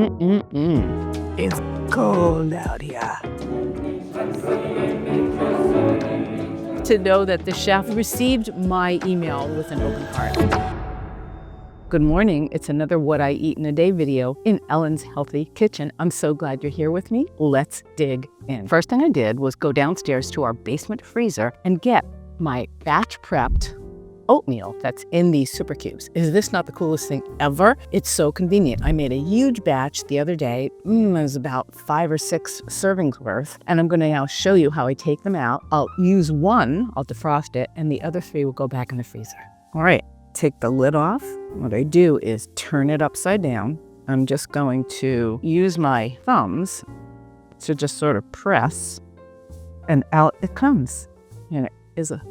It's cold out here. To know that the chef received my email with an open heart. Good morning. It's another What I Eat in a Day video in Ellen's Healthy Kitchen. I'm so glad you're here with me. Let's dig in. First thing I did was go downstairs to our basement freezer and get my batch prepped oatmeal that's in these super cubes. Is this not the coolest thing ever? It's so convenient. I made a huge batch the other day. It was about 5 or 6 servings worth. And I'm going to now show you how I take them out. I'll use one, I'll defrost it, and the other 3 will go back in the freezer. All right, take the lid off. What I do is turn it upside down. I'm just going to use my thumbs to just sort of press, and out it comes. And it is a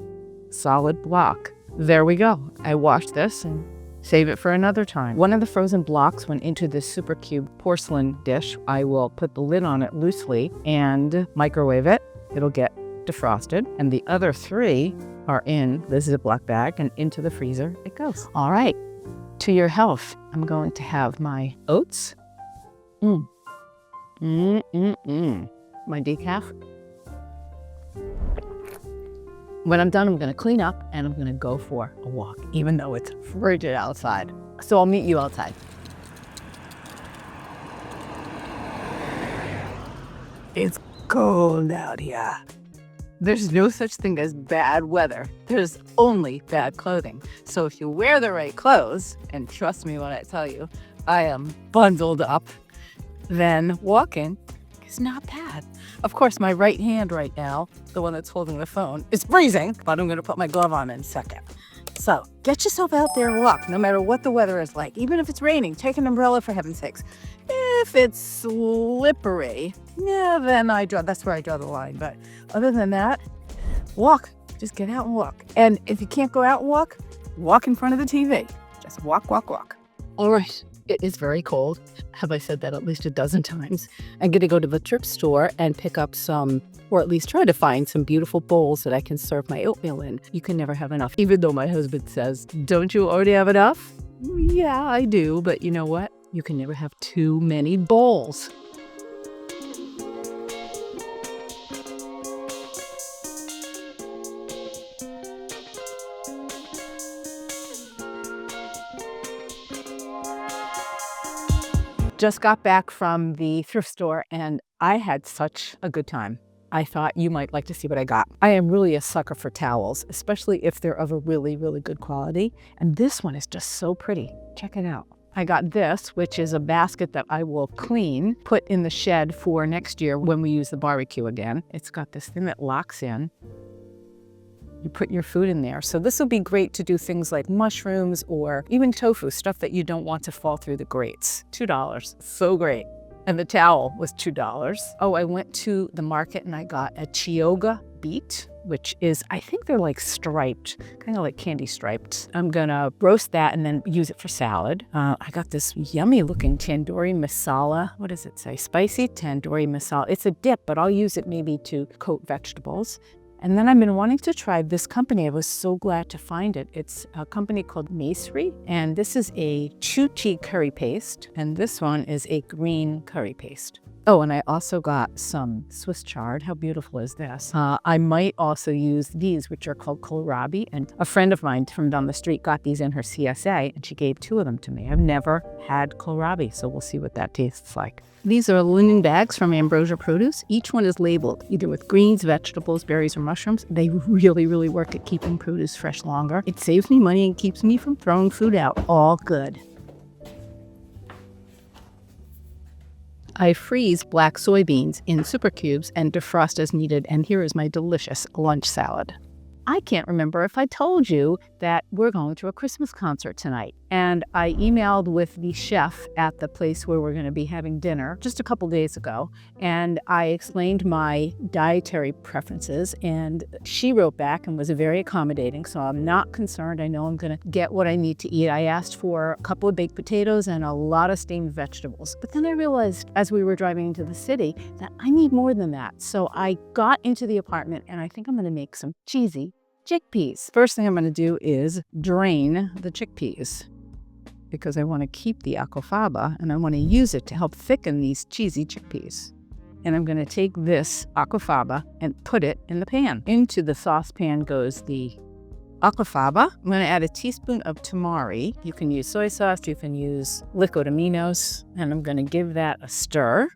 solid block. There we go. I washed this and save it for another time. One of the frozen blocks went into this super cube porcelain dish. I will put the lid on it loosely and microwave it. It'll get defrosted. And the other 3 are in this Ziploc bag, and into the freezer it goes. All right, to your health. I'm going to have my oats. My decaf. When I'm done, I'm going to clean up and I'm going to go for a walk, even though it's frigid outside. So I'll meet you outside. It's cold out here. There's no such thing as bad weather. There's only bad clothing. So if you wear the right clothes, and trust me when I tell you, I am bundled up, then walking is not bad. Of course, my right hand right now, the one that's holding the phone, is freezing, but I'm going to put my glove on in a second. So get yourself out there and walk, no matter what the weather is like. Even if it's raining, take an umbrella for heaven's sakes. If it's slippery, yeah, then that's where I draw the line. But other than that, walk. Just get out and walk. And if you can't go out and walk in front of the TV. Just walk, walk, walk. All right. It is very cold. Have I said that at least a dozen times? I'm going to go to the thrift store and pick up some, or at least try to find some beautiful bowls that I can serve my oatmeal in. You can never have enough. Even though my husband says, don't you already have enough? Yeah, I do. But you know what? You can never have too many bowls. Just got back from the thrift store and I had such a good time. I thought you might like to see what I got. I am really a sucker for towels, especially if they're of a really, really good quality. And this one is just so pretty. Check it out. I got this, which is a basket that I will clean, put in the shed for next year when we use the barbecue again. It's got this thing that locks in. You put your food in there. So this will be great to do things like mushrooms or even tofu, stuff that you don't want to fall through the grates. $2. So great. And the towel was $2. Oh, I went to the market and I got a Chioggia beet, which is, I think they're like striped, kind of like candy striped. I'm gonna roast that and then use it for salad. I got this yummy looking tandoori masala. What does it say? Spicy tandoori masala. It's a dip, but I'll use it maybe to coat vegetables. And then I've been wanting to try this company. I was so glad to find it. It's a company called Masri, and this is a chuchi curry paste, and this one is a green curry paste. Oh, and I also got some Swiss chard. How beautiful is this? I might also use these, which are called kohlrabi. And a friend of mine from down the street got these in her CSA, and she gave 2 of them to me. I've never had kohlrabi, so we'll see what that tastes like. These are linen bags from Ambrosia Produce. Each one is labeled either with greens, vegetables, berries, or mushrooms. They really, really work at keeping produce fresh longer. It saves me money and keeps me from throwing food out. All good. I freeze black soybeans in super cubes and defrost as needed, and here is my delicious lunch salad. I can't remember if I told you that we're going to a Christmas concert tonight. And I emailed with the chef at the place where we're going to be having dinner just a couple days ago. And I explained my dietary preferences, and she wrote back and was very accommodating. So I'm not concerned. I know I'm going to get what I need to eat. I asked for a couple of baked potatoes and a lot of steamed vegetables. But then I realized as we were driving into the city that I need more than that. So I got into the apartment and I think I'm going to make some cheesy chickpeas. First thing I'm going to do is drain the chickpeas. because I want to keep the aquafaba and I want to use it to help thicken these cheesy chickpeas. And I'm going to take this aquafaba and put it in the pan. Into the saucepan goes the aquafaba. I'm going to add a teaspoon of tamari. You can use soy sauce, you can use liquid aminos, and I'm going to give that a stir.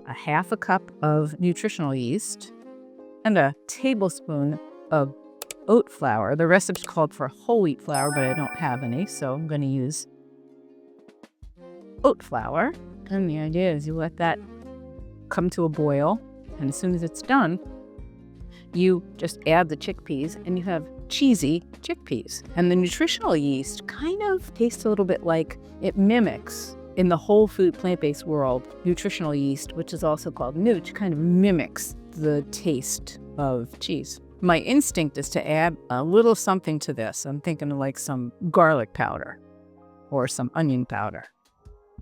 A half a cup of nutritional yeast and a tablespoon of oat flour. The recipe called for whole wheat flour, but I don't have any, so I'm going to use oat flour. And the idea is you let that come to a boil, and as soon as it's done, you just add the chickpeas and you have cheesy chickpeas. And the nutritional yeast kind of tastes a little bit like it mimics, in the whole food plant-based world, nutritional yeast, which is also called nooch, kind of mimics the taste of cheese. My instinct is to add a little something to this. I'm thinking of like some garlic powder or some onion powder.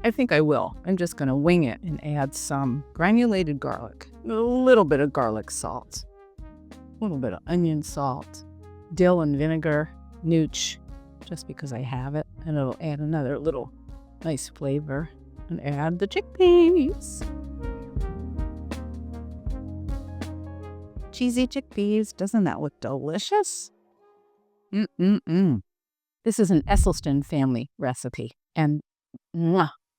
I think I will. I'm just going to wing it and add some granulated garlic, a little bit of garlic salt, a little bit of onion salt, dill and vinegar, nooch, just because I have it, and it'll add another little nice flavor, and add the chickpeas. Cheesy chickpeas, doesn't that look delicious? This is an Esselstyn family recipe, and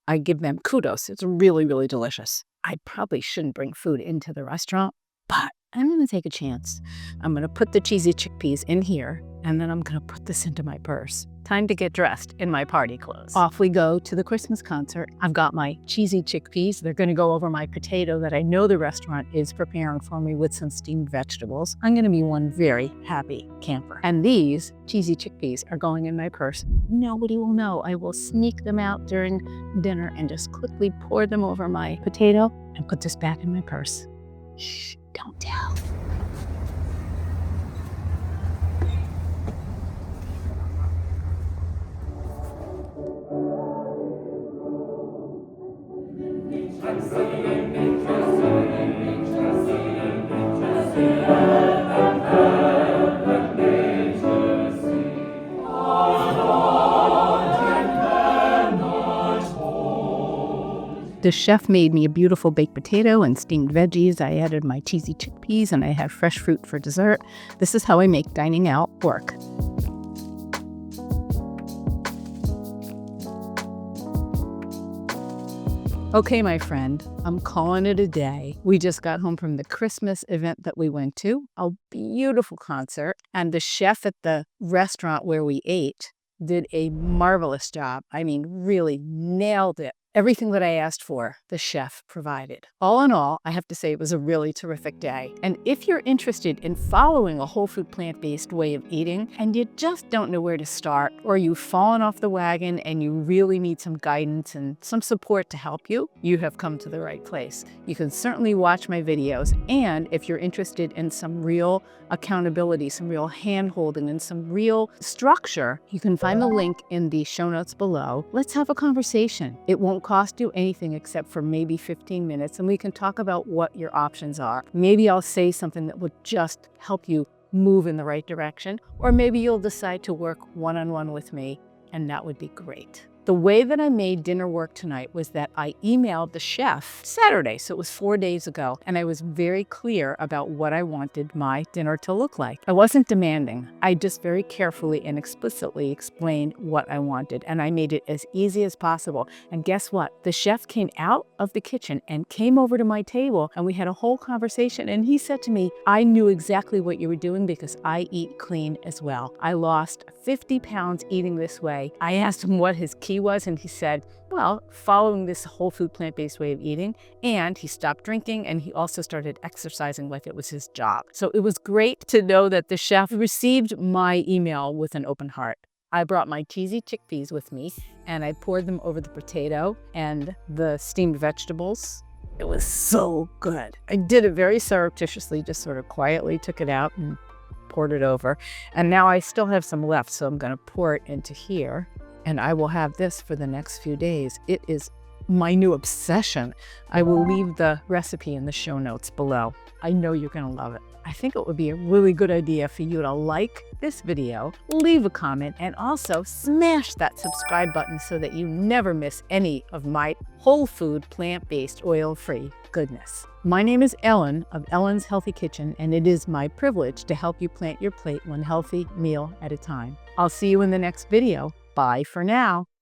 I give them kudos. It's really, really delicious. I probably shouldn't bring food into the restaurant, but I'm going to take a chance. I'm going to put the cheesy chickpeas in here, and then I'm going to put this into my purse. Time to get dressed in my party clothes. Off we go to the Christmas concert. I've got my cheesy chickpeas. They're going to go over my potato that I know the restaurant is preparing for me with some steamed vegetables. I'm going to be one very happy camper. And these cheesy chickpeas are going in my purse. Nobody will know. I will sneak them out during dinner and just quickly pour them over my potato and put this back in my purse. Shh, don't tell. The chef made me a beautiful baked potato and steamed veggies. I added my cheesy chickpeas and I had fresh fruit for dessert. This is how I make dining out work. Okay, my friend, I'm calling it a day. We just got home from the Christmas event that we went to, a beautiful concert, and the chef at the restaurant where we ate did a marvelous job. I mean, really nailed it. Everything that I asked for, the chef provided. All in all, I have to say it was a really terrific day. And if you're interested in following a whole food plant-based way of eating and you just don't know where to start, or you've fallen off the wagon and you really need some guidance and some support to help you, you have come to the right place. You can certainly watch my videos, and if you're interested in some real accountability, some real hand-holding, and some real structure, you can find the link in the show notes below. Let's have a conversation. It won't cost you anything except for maybe 15 minutes, and we can talk about what your options are. Maybe I'll say something that would just help you move in the right direction, or maybe you'll decide to work one-on-one with me, and that would be great. The way that I made dinner work tonight was that I emailed the chef Saturday, so it was 4 days ago, and I was very clear about what I wanted my dinner to look like. I wasn't demanding. I just very carefully and explicitly explained what I wanted, and I made it as easy as possible. And guess what? The chef came out of the kitchen and came over to my table, and we had a whole conversation, and he said to me, I knew exactly what you were doing because I eat clean as well. I lost 50 pounds eating this way. I asked him what his key was, and he said, well, following this whole food plant-based way of eating, and he stopped drinking, and he also started exercising like it was his job. So it was great to know that the chef received my email with an open heart. I brought my cheesy chickpeas with me, and I poured them over the potato and the steamed vegetables. It was so good. I did it very surreptitiously, just sort of quietly took it out and poured it over. And now I still have some left, so I'm going to pour it into here. And I will have this for the next few days. It is my new obsession. I will leave the recipe in the show notes below. I know you're going to love it. I think it would be a really good idea for you to like this video, leave a comment, and also smash that subscribe button so that you never miss any of my whole food, plant-based, oil-free goodness. My name is Ellen of Ellen's Healthy Kitchen, and it is my privilege to help you plant your plate one healthy meal at a time. I'll see you in the next video. Bye for now.